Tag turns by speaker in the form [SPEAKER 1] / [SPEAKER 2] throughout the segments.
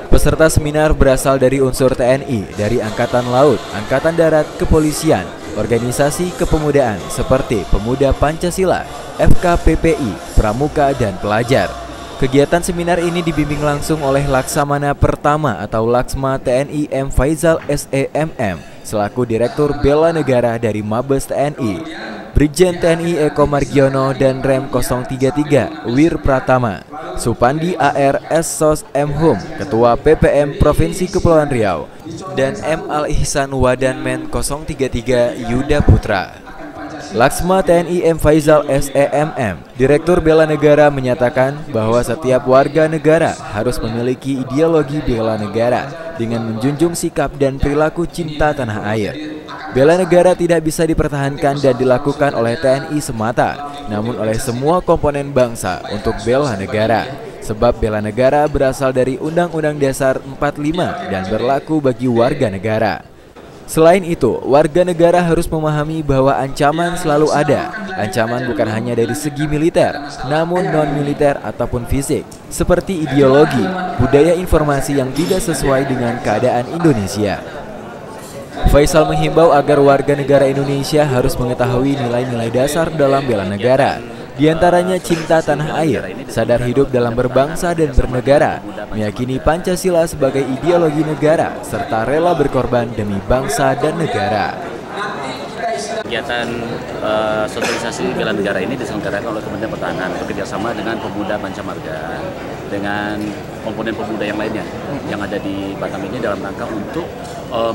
[SPEAKER 1] Peserta seminar berasal dari unsur TNI, dari Angkatan Laut, Angkatan Darat, Kepolisian, organisasi kepemudaan seperti Pemuda Pancasila, FKPPI, Pramuka, dan pelajar. Kegiatan seminar ini dibimbing langsung oleh Laksamana Pertama atau Laksma TNI M. Faizal SEMM selaku Direktur Bela Negara dari Mabes TNI, Brigjen TNI Eko Margiono dan Rem 033 Wir Pratama, Supandi AR Sos M. Hum, Ketua PPM Provinsi Kepulauan Riau, dan M. Al Ihsan Wadanmen 033 Yuda Putra. Laksma TNI M. Faizal SEMM, Direktur Bela Negara menyatakan bahwa setiap warga negara harus memiliki ideologi bela negara dengan menjunjung sikap dan perilaku cinta tanah air. Bela negara tidak bisa dipertahankan dan dilakukan oleh TNI semata, namun oleh semua komponen bangsa untuk bela negara. Sebab bela negara berasal dari Undang-Undang Dasar 45 dan berlaku bagi warga negara. Selain itu, warga negara harus memahami bahwa ancaman selalu ada. Ancaman bukan hanya dari segi militer, namun non-militer ataupun fisik, seperti ideologi, budaya informasi yang tidak sesuai dengan keadaan Indonesia. Faisal menghimbau agar warga negara Indonesia harus mengetahui nilai-nilai dasar dalam bela negara. Di antaranya cinta tanah air, sadar hidup dalam berbangsa dan bernegara, meyakini Pancasila sebagai ideologi negara, serta rela berkorban demi bangsa dan negara.
[SPEAKER 2] Kegiatan sosialisasi bela negara ini diselenggarakan oleh Kementerian Pertahanan bekerjasama dengan Pemuda Pancamarga dengan komponen pemuda yang lainnya yang ada di Batam ini dalam rangka untuk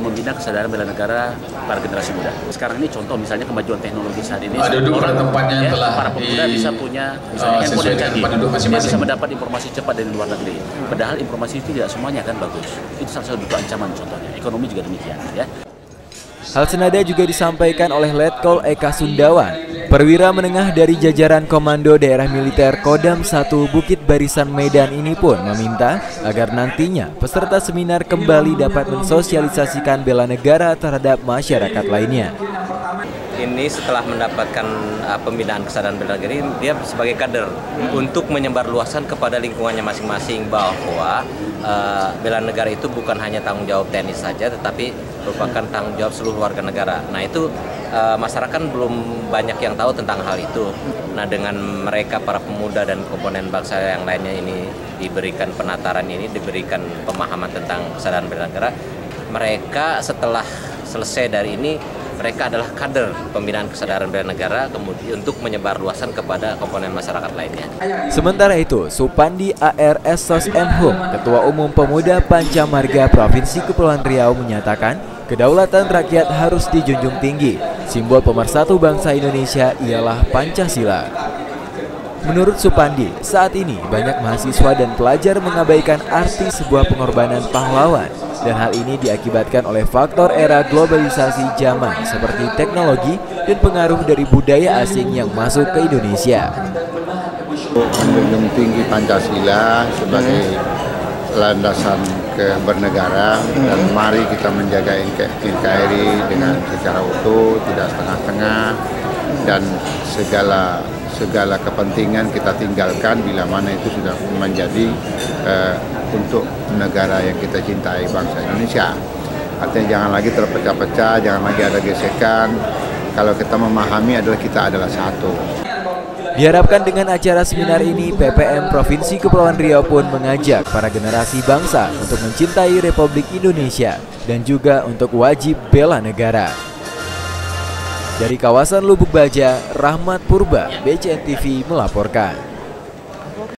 [SPEAKER 2] membina kesadaran bela negara para generasi muda. Sekarang ini contoh misalnya kemajuan teknologi saat ini, para pemuda bisa punya misalnya handphone yang canggih, dia bisa mendapat informasi cepat dari luar negeri. Padahal informasi itu tidak semuanya kan bagus. Itu salah satu bentuk ancaman contohnya. Ekonomi juga demikian ya.
[SPEAKER 1] Hal senada juga disampaikan oleh Letkol Eka Sundawan, perwira menengah dari jajaran Komando Daerah Militer Kodam 1 Bukit Barisan Medan ini pun meminta agar nantinya peserta seminar kembali dapat mensosialisasikan bela negara terhadap masyarakat lainnya.
[SPEAKER 3] Ini setelah mendapatkan pembinaan kesadaran bela negara, dia sebagai kader untuk menyebarluaskan kepada lingkungannya masing-masing bahwa bela negara itu bukan hanya tanggung jawab TNI saja, tetapi merupakan tanggung jawab seluruh warga negara. Nah itu masyarakat belum banyak yang tahu tentang hal itu. Nah dengan mereka para pemuda dan komponen bangsa yang lainnya ini diberikan penataran ini, diberikan pemahaman tentang kesadaran bela negara, mereka setelah selesai dari ini mereka adalah kader pembinaan kesadaran bela negara kemudian untuk menyebarluaskan kepada komponen masyarakat lainnya.
[SPEAKER 1] Sementara itu, Supandi AR Sos M. Hum, Ketua Umum Pemuda Pancamarga Provinsi Kepulauan Riau menyatakan, kedaulatan rakyat harus dijunjung tinggi. Simbol pemersatu bangsa Indonesia ialah Pancasila. Menurut Supandi, saat ini banyak mahasiswa dan pelajar mengabaikan arti sebuah pengorbanan pahlawan. Dan hal ini diakibatkan oleh faktor era globalisasi zaman seperti teknologi dan pengaruh dari budaya asing yang masuk ke Indonesia.
[SPEAKER 4] Menjunjung tinggi Pancasila sebagai landasan bernegara dan mari kita menjaga NKRI dengan secara utuh, tidak setengah-setengah, dan segala kepentingan kita tinggalkan bila mana itu sudah menjadi untuk negara yang kita cintai, bangsa Indonesia. Artinya jangan lagi terpecah-pecah, jangan lagi ada gesekan. Kalau kita memahami adalah kita adalah satu.
[SPEAKER 1] Diharapkan dengan acara seminar ini, PPM Provinsi Kepulauan Riau pun mengajak para generasi bangsa untuk mencintai Republik Indonesia dan juga untuk wajib bela negara. Dari kawasan Lubuk Baja, Rahmat Purba, BCN TV melaporkan.